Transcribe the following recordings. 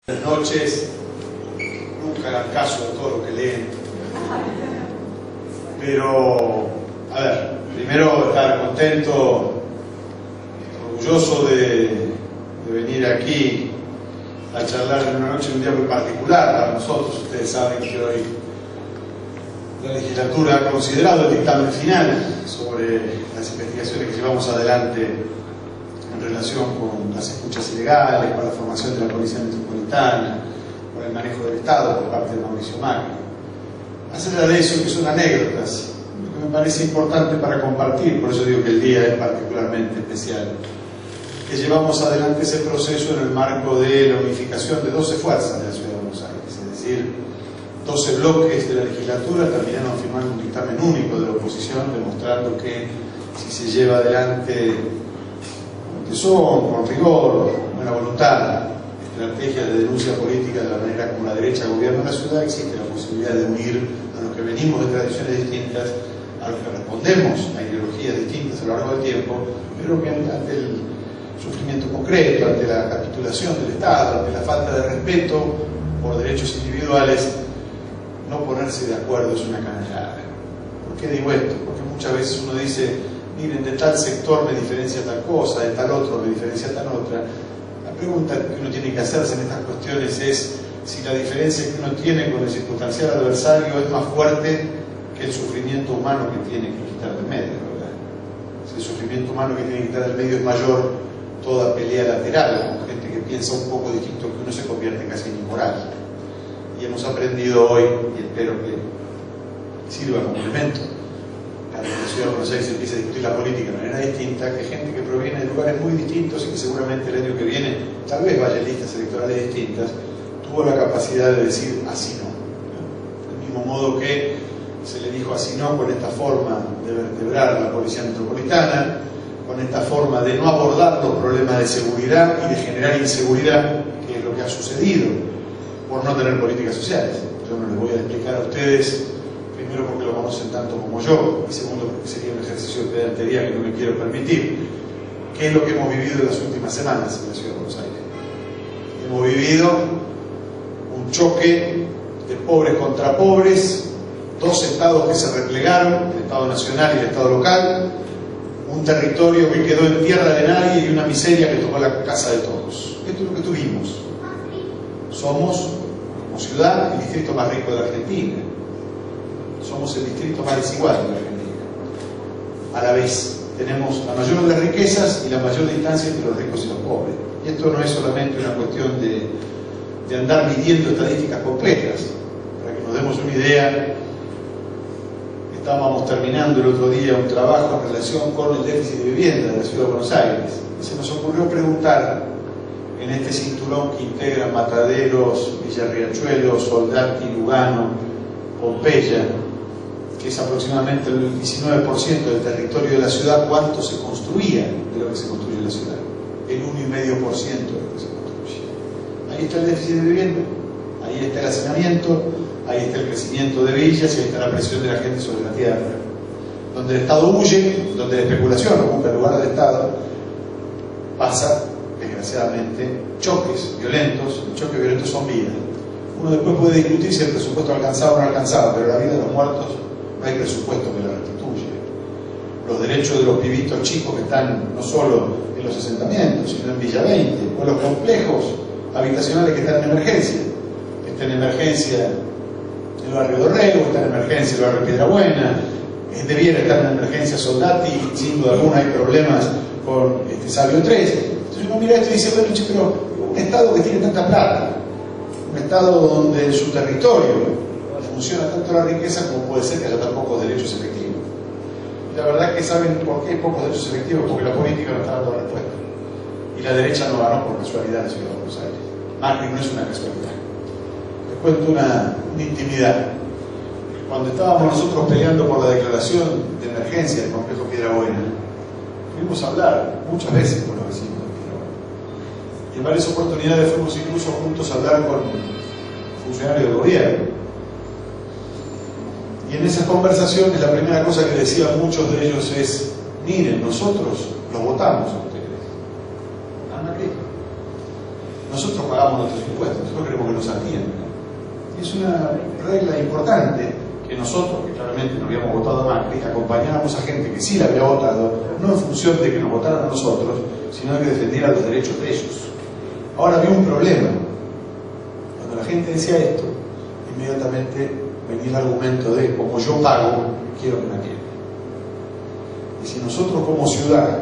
Buenas noches, nunca hagan caso de todo lo que leen, pero, a ver, primero estar contento, orgulloso de venir aquí a charlar en una noche, en un día muy particular para nosotros. Ustedes saben que hoy la legislatura ha considerado el dictamen final sobre las investigaciones que llevamos adelante en relación con las escuchas ilegales, con la formación de la Policía Metropolitana, con el manejo del Estado por parte de Mauricio Macri. Más allá de eso, que son anécdotas, lo que me parece importante para compartir, por eso digo que el día es particularmente especial, que llevamos adelante ese proceso en el marco de la unificación de 12 fuerzas de la Ciudad de Buenos Aires, es decir, 12 bloques de la legislatura terminaron firmando un dictamen único de la oposición, demostrando que si se lleva adelante con rigor, buena voluntad, estrategia de denuncia política de la manera como la derecha gobierna la ciudad, existe la posibilidad de unir a los que venimos de tradiciones distintas, a los que respondemos a ideologías distintas a lo largo del tiempo, pero que ante el sufrimiento concreto, ante la capitulación del Estado, ante la falta de respeto por derechos individuales, no ponerse de acuerdo es una canallada. ¿Por qué digo esto? Porque muchas veces uno dice: miren, de tal sector me diferencia tal cosa, de tal otro me diferencia tal otra. La pregunta que uno tiene que hacerse en estas cuestiones es si la diferencia que uno tiene con el circunstancial adversario es más fuerte que el sufrimiento humano que tiene que quitar del medio, ¿verdad? Si el sufrimiento humano que tiene que quitar del medio es mayor, toda pelea lateral con gente que piensa un poco distinto que uno se convierte casi en inmoral. Y hemos aprendido hoy, y espero que sirva como elemento para que la Ciudad de Buenos Aires empiece a discutir la política de manera distinta, que gente que proviene de lugares muy distintos y que seguramente el año que viene tal vez vaya listas electorales distintas, tuvo la capacidad de decir así no. Del mismo modo que se le dijo así no con esta forma de vertebrar la Policía Metropolitana, con esta forma de no abordar los problemas de seguridad y de generar inseguridad, que es lo que ha sucedido por no tener políticas sociales. Yo no les voy a explicar a ustedes, primero porque lo conocen tanto como yo, y segundo porque sería un ejercicio de pedantería que no me quiero permitir, qué es lo que hemos vivido en las últimas semanas en la Ciudad de Buenos Aires. Hemos vivido un choque de pobres contra pobres, dos estados que se replegaron, el Estado nacional y el Estado local, un territorio que quedó en tierra de nadie y una miseria que tomó la casa de todos. Esto es lo que tuvimos. Somos, como ciudad, el distrito más rico de la Argentina. Somos el distrito más desigual de la Argentina. A la vez, tenemos la mayor de las riquezas y la mayor distancia entre los ricos y los pobres. Y esto no es solamente una cuestión de andar midiendo estadísticas complejas. Para que nos demos una idea, estábamos terminando el otro día un trabajo en relación con el déficit de vivienda de la Ciudad de Buenos Aires. Y se nos ocurrió preguntar, en este cinturón que integra Mataderos, Villa Riachuelo, Soldati, Lugano, Pompeya, que es aproximadamente el 19% del territorio de la ciudad, cuánto se construía de lo que se construye en la ciudad. El 1,5% de lo que se construye. Ahí está el déficit de vivienda, ahí está el hacinamiento, ahí está el crecimiento de villas y ahí está la presión de la gente sobre la tierra. Donde el Estado huye, donde la especulación ocupa el lugar del Estado, pasa, desgraciadamente, choques violentos. Los choques violentos son vidas. Uno después puede discutir si el presupuesto alcanzaba o no alcanzaba, pero la vida de los muertos no hay presupuesto que la restituya. Los derechos de los pibitos chicos que están no solo en los asentamientos, sino en Villa 20, o los complejos habitacionales que están en emergencia. Está en emergencia el barrio Dorrego, está en emergencia el barrio Piedrabuena, debiera estar en emergencia Soldati, sin duda alguna hay problemas con Sabio 3. Entonces uno mira esto y dice, bueno, pero un Estado que tiene tanta plata, un Estado donde en su territorio funciona tanto la riqueza, como puede ser que haya tan pocos derechos efectivos. Y la verdad es que saben por qué hay pocos derechos efectivos, porque la política no está dando respuesta. Y la derecha no ganó por casualidad en la Ciudad de Buenos Aires. Macri no es una casualidad. Les cuento una intimidad. Cuando estábamos nosotros peleando por la declaración de emergencia del complejo Piedrabuena, fuimos a hablar muchas veces con los vecinos de Piedrabuena. Y en varias oportunidades fuimos incluso juntos a hablar con funcionarios del gobierno. Y en esas conversaciones la primera cosa que decían muchos de ellos es: miren, nosotros los votamos a ustedes. nosotros pagamos nuestros impuestos, nosotros queremos que nos atiendan. Y es una regla importante que nosotros, que claramente no habíamos votado a Macri, acompañáramos a gente que sí la había votado, no en función de que nos votaran a nosotros, sino de que defendieran los derechos de ellos. Ahora había un problema. Cuando la gente decía esto, inmediatamente venía el argumento de, como yo pago, quiero que me atiendan. Y si nosotros como ciudad,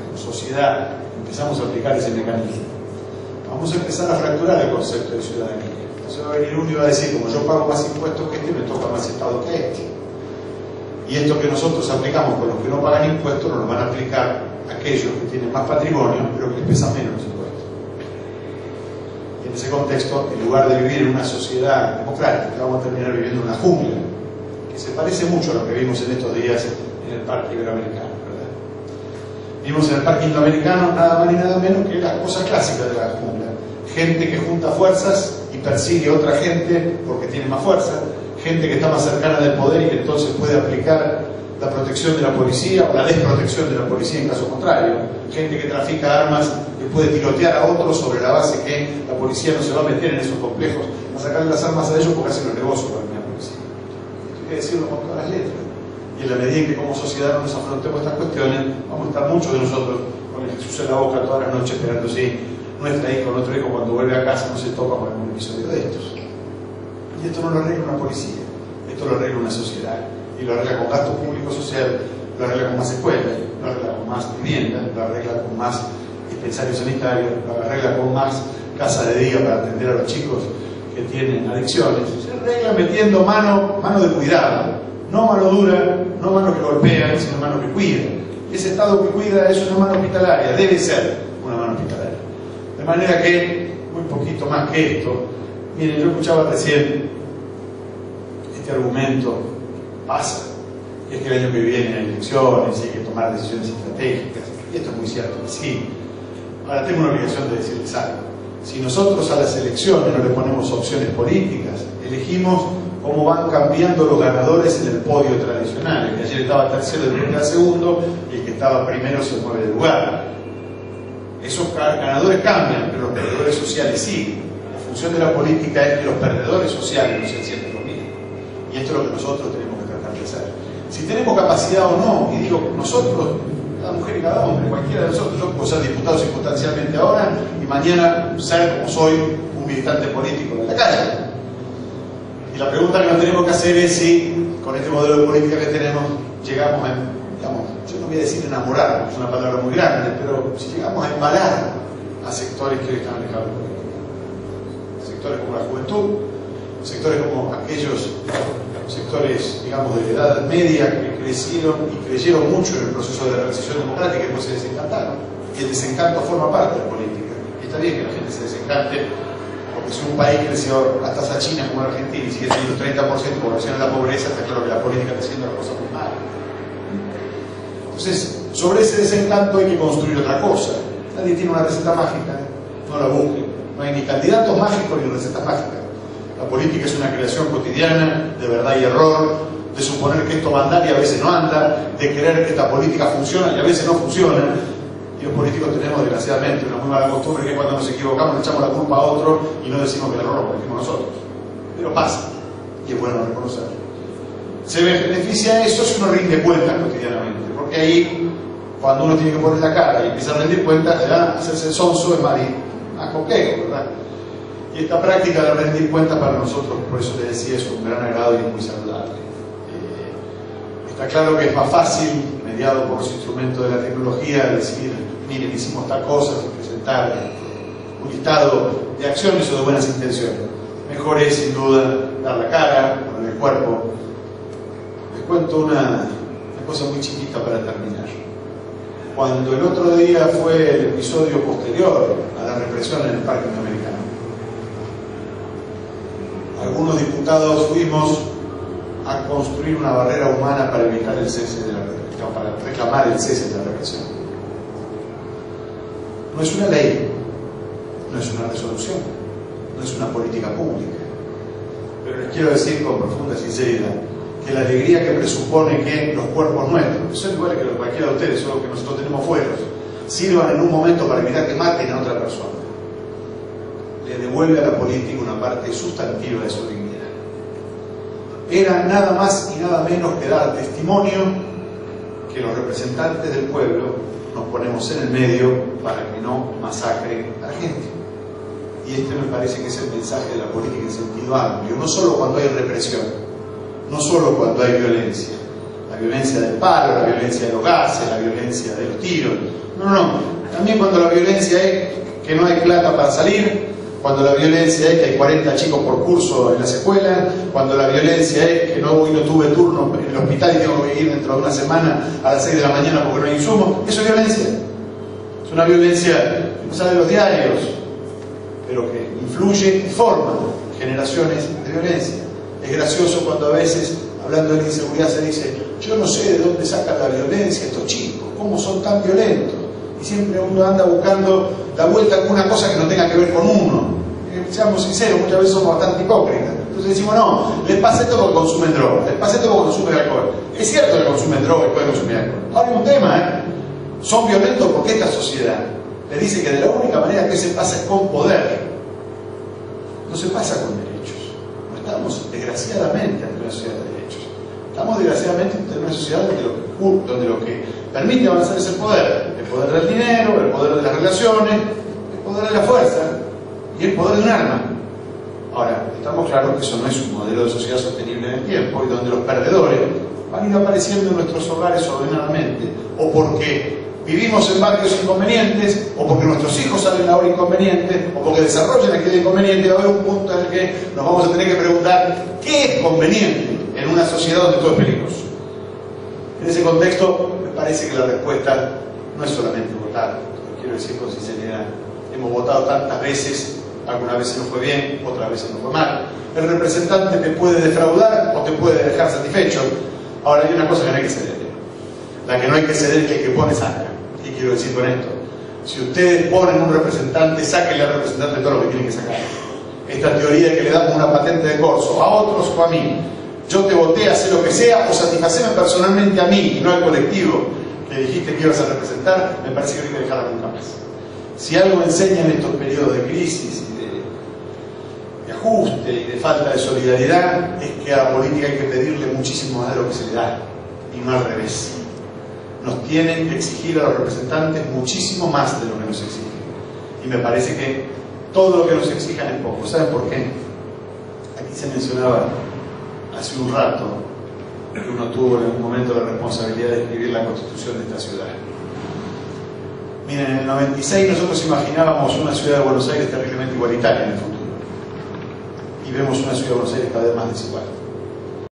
como sociedad, empezamos a aplicar ese mecanismo, vamos a empezar a fracturar el concepto de ciudadanía. Entonces va a venir uno y va a decir, como yo pago más impuestos que este, me toca más Estado que este. Y esto que nosotros aplicamos con los que no pagan impuestos, nos lo van a aplicar aquellos que tienen más patrimonio, pero que les pesan menos los impuestos. Y en ese contexto, en lugar de vivir en una sociedad democrática, vamos a terminar viviendo en una jungla, que se parece mucho a lo que vimos en estos días en el Parque Iberoamericano, ¿verdad? Vimos en el Parque Iberoamericano nada más ni nada menos que las cosas clásicas de la jungla. Gente que junta fuerzas y persigue a otra gente porque tiene más fuerza, gente que está más cercana del poder y que entonces puede aplicar la protección de la policía o la desprotección de la policía en caso contrario, gente que trafica armas que puede tirotear a otros sobre la base que la policía no se va a meter en esos complejos a sacarle las armas a ellos porque hacen los negocios con la policía. Esto hay que decirlo con todas las letras. Y en la medida en que como sociedad no nos afrontemos estas cuestiones, vamos a estar muchos de nosotros con el Jesús en la boca todas las noches esperando si nuestra hija o nuestro hijo cuando vuelve a casa no se topa con algún episodio de estos. Y esto no lo arregla una policía, esto lo arregla una sociedad. Y lo arregla con gasto público social, lo arregla con más escuelas, lo arregla con más vivienda, lo arregla con más dispensarios sanitarios, lo arregla con más casa de día para atender a los chicos que tienen adicciones. Se arregla metiendo mano de cuidado, no mano dura, no mano que golpea, sino mano que cuida. Y ese Estado que cuida es una mano hospitalaria, debe ser una mano hospitalaria. De manera que, muy poquito más que esto, miren, yo escuchaba recién este argumento, pasa, y es que el año que viene hay elecciones y hay que tomar decisiones estratégicas, y esto es muy cierto, sí. Ahora tengo una obligación de decirles algo. Si nosotros a las elecciones no le ponemos opciones políticas, elegimos cómo van cambiando los ganadores en el podio tradicional. El que ayer estaba tercero, después queda segundo, y el que estaba primero se mueve de lugar. Esos ganadores cambian, pero los perdedores sociales siguen. La función de la política es que los perdedores sociales no se sienten lo mismo. Y esto es lo que nosotros tenemos que tratar de hacer. Si tenemos capacidad o no, y digo nosotros, cada mujer y cada hombre, cualquiera de nosotros, yo puedo ser diputado circunstancialmente ahora y mañana ser como soy un militante político en la calle. Y la pregunta que nos tenemos que hacer es si con este modelo de política que tenemos llegamos a, digamos, yo no voy a decir enamorar, es una palabra muy grande, pero si llegamos a embalar a sectores que hoy están alejados del político. Sectores como la juventud, sectores como aquellos sectores, digamos, de la edad media que crecieron y creyeron mucho en el proceso de la transición democrática y después se desencantaron. Y el desencanto forma parte de la política. Y está bien que la gente se desencante, porque si un país creció a tasa china como Argentina y sigue teniendo 30% de población en la pobreza, está claro que la política está haciendo las cosas muy mal. Entonces, sobre ese desencanto hay que construir otra cosa. Nadie tiene una receta mágica, no la busquen. No hay ni candidatos mágicos ni recetas mágicas. La política es una creación cotidiana de verdad y error, de suponer que esto va a andar y a veces no anda, de creer que esta política funciona y a veces no funciona. Y los políticos tenemos desgraciadamente una muy mala costumbre que cuando nos equivocamos le echamos la culpa a otro y no decimos que el error lo cometimos nosotros. Pero pasa, y es bueno reconocerlo. Se beneficia eso si uno rinde cuentas cotidianamente, porque ahí, cuando uno tiene que poner la cara y empieza a rendir cuentas, hacerse el sonso es más complejo, ¿verdad? Y esta práctica de rendir cuentas para nosotros, por eso les decía, es un gran agrado y es muy saludable. Está claro que es más fácil, mediado por los instrumentos de la tecnología, decir, miren, hicimos tal cosa, y presentar un listado de acciones o de buenas intenciones. Mejor es, sin duda, dar la cara, poner el cuerpo. Les cuento una cosa muy chiquita para terminar. Cuando el otro día fue el episodio posterior a la represión en el Parque Iberoamericano, algunos diputados fuimos a construir una barrera humana para evitar el cese de la represión, para reclamar el cese de la represión. No es una ley, no es una resolución, no es una política pública, pero les quiero decir con profunda sinceridad que la alegría que presupone que los cuerpos nuestros, que son iguales que los de cualquiera de ustedes, solo que nosotros tenemos fueros, sirvan en un momento para evitar que maten a otra persona. le devuelve a la política una parte sustantiva de su dignidad. Era nada más y nada menos que dar testimonio que los representantes del pueblo nos ponemos en el medio para que no masacre a la gente. Y este me parece que es el mensaje de la política en sentido amplio, no solo cuando hay represión, no solo cuando hay violencia, la violencia del palo, la violencia de los gases, la violencia de los tiros, no, también cuando la violencia es que no hay plata para salir, cuando la violencia es que hay 40 chicos por curso en las escuelas, cuando la violencia es que hoy no tuve turno en el hospital y tengo que ir dentro de una semana a las 6 de la mañana porque no hay insumos. Eso es violencia. Es una violencia que no sale de los diarios, pero que influye y forma generaciones de violencia. Es gracioso cuando a veces, hablando de la inseguridad, se dice: yo no sé de dónde sacan la violencia estos chicos, cómo son tan violentos. Y siempre uno anda buscando la vuelta a alguna cosa que no tenga que ver con uno. Seamos sinceros, muchas veces somos bastante hipócritas. Entonces decimos: no, les pasa esto porque consumen droga, les pasa esto porque consumen alcohol. Es cierto que consumen droga y pueden consumir alcohol. Ahora hay un tema, son violentos porque esta sociedad les dice que de la única manera que se pasa es con poder. No se pasa con derechos. No estamos, desgraciadamente, ante una sociedad de derechos. Estamos, desgraciadamente, ante una sociedad donde lo que permite avanzar es el poder del dinero, el poder de las relaciones, el poder de la fuerza y el poder de un arma. Ahora, estamos claros que eso no es un modelo de sociedad sostenible en el tiempo, y donde los perdedores van a ir apareciendo en nuestros hogares ordenadamente, o porque vivimos en barrios inconvenientes, o porque nuestros hijos salen ahora inconvenientes, o porque desarrollan aquel inconveniente. Va a haber un punto en el que nos vamos a tener que preguntar qué es conveniente en una sociedad donde todo es peligroso. En ese contexto, me parece que la respuesta no es solamente votar, lo quiero decir con sinceridad. Hemos votado tantas veces, algunas veces nos fue bien, otras veces nos fue mal. El representante te puede defraudar o te puede dejar satisfecho. Ahora, hay una cosa que no hay que ceder. La que no hay que ceder es que el que pone saca. ¿Qué quiero decir con esto? Si ustedes ponen un representante, sáquenle al representante todo lo que tienen que sacar. Esta teoría de que le damos una patente de corso a otros o a mí. Yo te voté a hacer lo que sea, o satisfaceme personalmente a mí y no al colectivo que dijiste que ibas a representar, me parece que no hay que dejarla nunca más. Si algo enseñan estos periodos de crisis y de ajuste y de falta de solidaridad, es que a la política hay que pedirle muchísimo más de lo que se le da, y no al revés. Nos tienen que exigir a los representantes muchísimo más de lo que nos exigen. Y me parece que todo lo que nos exijan es poco. ¿Saben por qué? Aquí se mencionaba hace un rato que uno tuvo en un momento la responsabilidad de escribir la constitución de esta ciudad. Miren, en el 96 nosotros imaginábamos una ciudad de Buenos Aires terriblemente igualitaria en el futuro. Y vemos una ciudad de Buenos Aires cada vez más desigual.